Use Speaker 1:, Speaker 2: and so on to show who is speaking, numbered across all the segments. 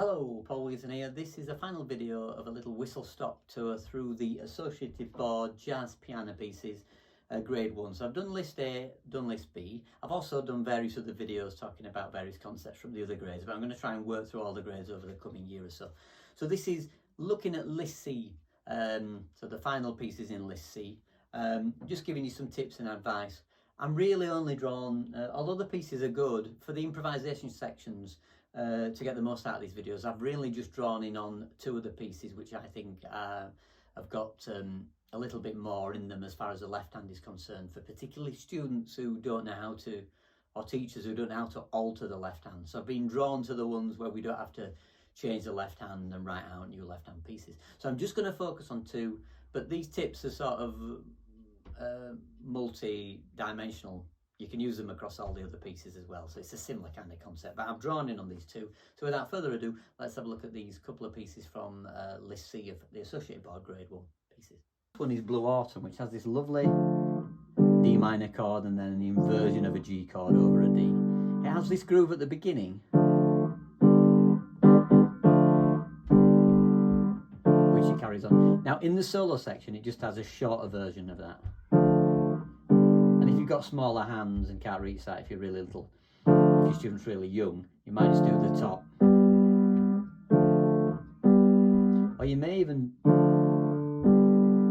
Speaker 1: Hello, Paul Wilkinson here. This is a final video of a little whistle-stop tour through the associative board jazz piano pieces, grade 1. So I've done list A, done list B. I've also done various other videos talking about various concepts from the other grades, but I'm going to try and work through all the grades over the coming year or so. So this is looking at list C, so the final pieces in list C. Just giving you some tips and advice. I'm really only drawn, although the pieces are good, for the improvisation sections, to get the most out of these videos, I've really just drawn in on two of the pieces which I think have got a little bit more in them as far as the left hand is concerned, for particularly students who don't know how to, or teachers who don't know how to alter the left hand. So I've been drawn to the ones where we don't have to change the left hand and write out new left hand pieces. So I'm just going to focus on two, but these tips are sort of multi-dimensional. You can use them across all the other pieces as well, so it's a similar kind of concept, but I've drawn in on these two. So without further ado, let's have a look at these couple of pieces from list C of the associated board grade 1 pieces. This one is Blue Autumn, which has this lovely D minor chord and then an inversion of a G chord over a D. It has this groove at the beginning, which it carries on. Now in the solo section, it just has a shorter version of that. And if you've got smaller hands and can't reach that, if you're really little, if your student's really young, you might just do the top. Or you may even,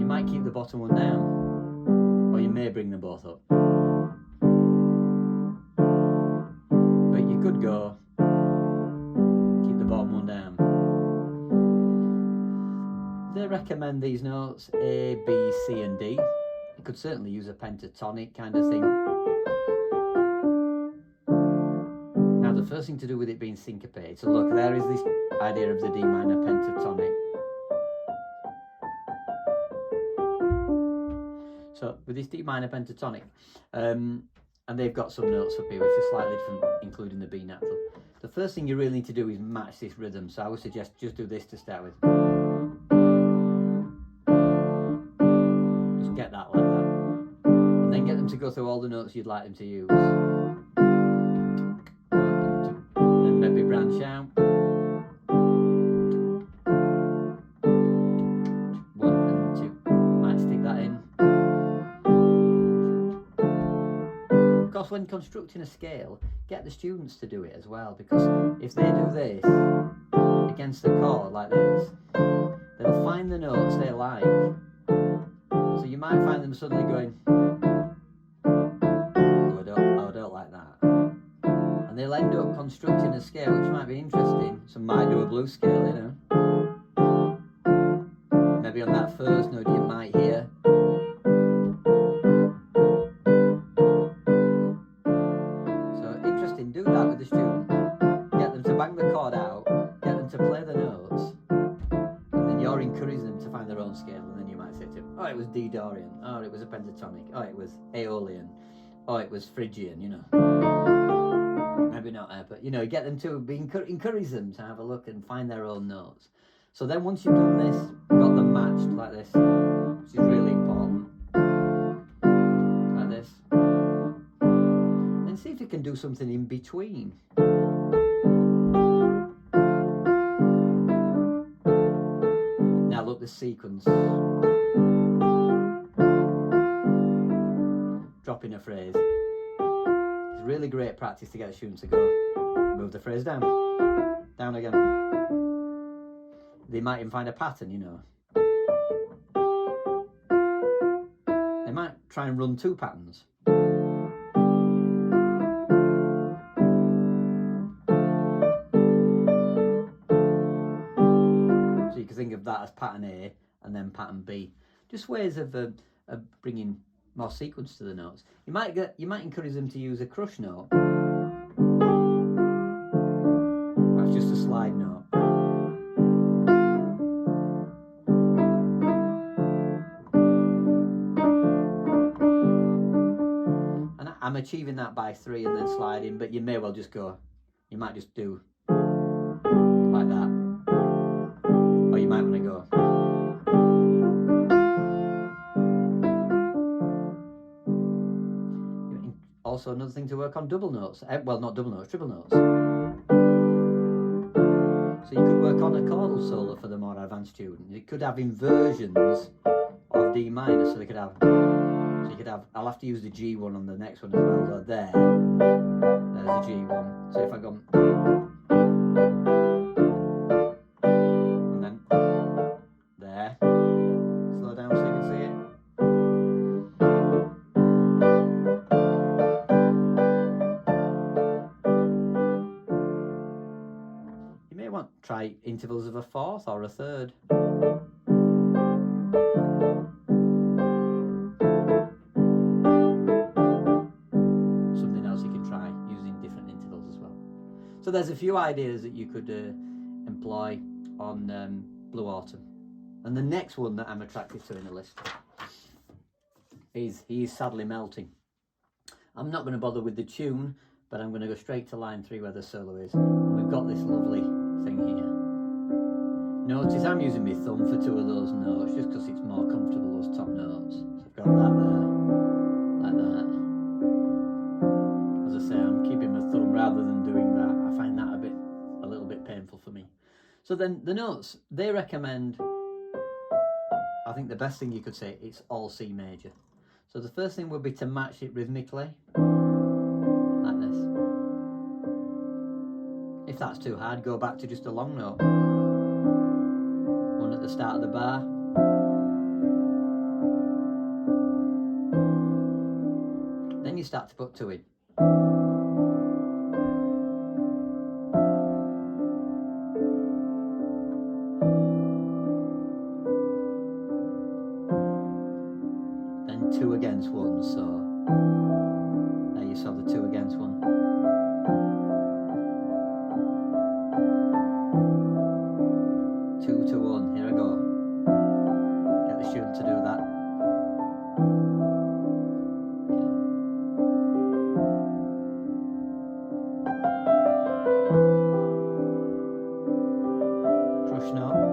Speaker 1: you might keep the bottom one down, or you may bring them both up. But you could go, keep the bottom one down. They recommend these notes A, B, C and D. You could certainly use a pentatonic kind of thing. Now the first thing to do with it being syncopated, so look, there is this idea of the D minor pentatonic. So with this D minor pentatonic, and they've got some notes up here which are slightly different, including the B natural. The first thing you really need to do is match this rhythm, so I would suggest just do this to start with. Just get that like that. And then get them to go through all the notes you'd like them to use. Then maybe branch out. 1 and 2. Might stick that in. Of course, when constructing a scale, get the students to do it as well, because if they do this against the chord like this, they'll find the notes they like. So you might find them suddenly going, oh, I don't like that. And they'll end up constructing a scale which might be interesting. Some might do a blues scale, you know. Maybe on that first note you might hear. So interesting, do that with the student. Get them to bang the chord out, get them to play the notes, and then you're encouraging them to find their own scale, and then you might say to them, oh, it was D Dorian, oh, it was a pentatonic, oh, it was Aeolian, oh, it was Phrygian, you know. Maybe not, but you know, get them to encourage them to have a look and find their own notes. So then once you've done this, got them matched like this, which is really important, like this, then see if you can do something in between. Now look, the sequence. Dropping a phrase. It's really great practice to get the students to go, move the phrase down, down again. They might even find a pattern, you know. They might try and run two patterns. So you can think of that as pattern A and then pattern B. Just ways of bringing more sequence to the notes. You might encourage them to use a crush note. That's just a slide note. And I'm achieving that by 3 and then sliding, but you may well just go, you might just do like that. Or you might want to go. Also another thing to work on, double notes. Well, not double notes, triple notes. So you could work on a chordal solo for the more advanced student. You could have inversions of D minor, so you could have, I'll have to use the G one on the next one as well. So there's the G one. So if I go, and then there, slow down so you can see it. You may want to try intervals of a fourth or a third. So there's a few ideas that you could employ on Blue Autumn. And the next one that I'm attracted to in the list is He Is Sadly Melting. I'm not going to bother with the tune, but I'm going to go straight to line 3 where the solo is. And we've got this lovely thing here. Notice I'm using my thumb for 2 of those notes just because it's more comfortable, those top notes. So I've got that there, like that. As I say, I'm keeping my thumb rather than doing that. I find that a little bit painful for me. So then the notes, they recommend, I think the best thing you could say, it's all C major. So the first thing would be to match it rhythmically, like this. If that's too hard, go back to just a long note. One at the start of the bar. Then you start to put 2 in. Then 2 against 1, so there you saw the 2 against 1. Two to 1, here I go. Get the student to do that. Crush note.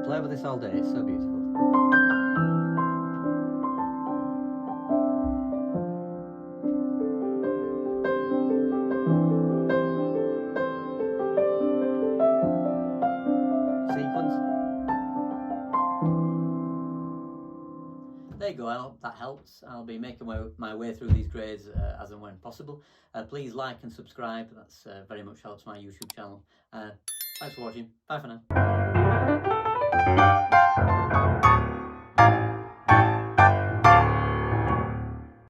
Speaker 1: Play with this all day, it's so beautiful. Sequence. There you go, I hope that helps. I'll be making my way through these grades as and when possible. Please like and subscribe, that's very much helps my YouTube channel. Thanks for watching, bye for now.